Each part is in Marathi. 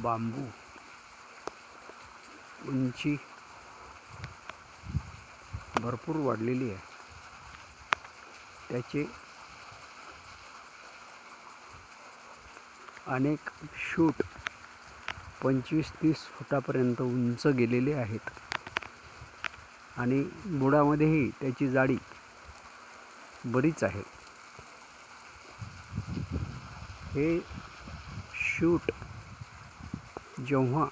बांबू उंची भरपूर वाढलेली आहे. त्याचे अनेक शूट 25-30 फुटापर्यंत उंच गेलेले आहेत आणि बुडामध्येही त्याची जाडी बरीच आहे. हे शूट जेव्हा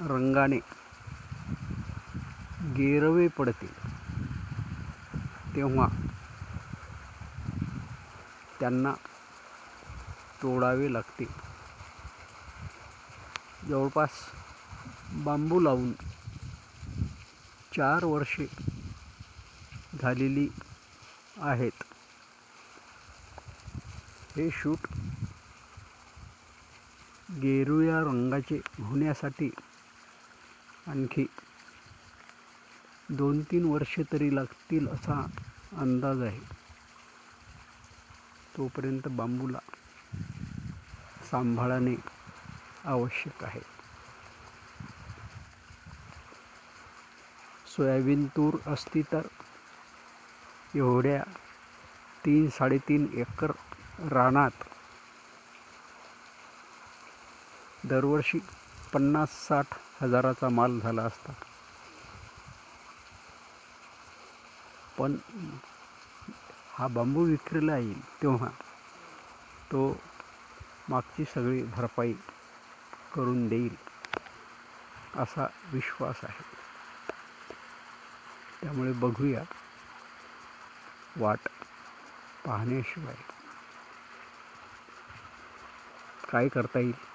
रंगाने गेरवे पडतील तेव्हा त्यांना तोडावे लागते. जवळपास बांबू लावून 4 वर्षे झालेली आहेत. हे शूट गेरुया रंगाचे होण्यासाठी आणखी 2-3 वर्षे तरी लागतील असा अंदाज आहे. तोपर्यंत बांबूला सांभाळणे आवश्यक आहे. सोयाबीन तूर असती तर एवढ्या 3-3.5 एकर रानात दरवर्षी 50-60 हजाराचा माल झाला असता. पण हा बांबू विक्रीला येईल तेव्हा तो मागची सगळी भरपाई करून देईल असा विश्वास आहे. त्यामुळे बघूया, वाट पाहण्याशिवाय काय करता येईल.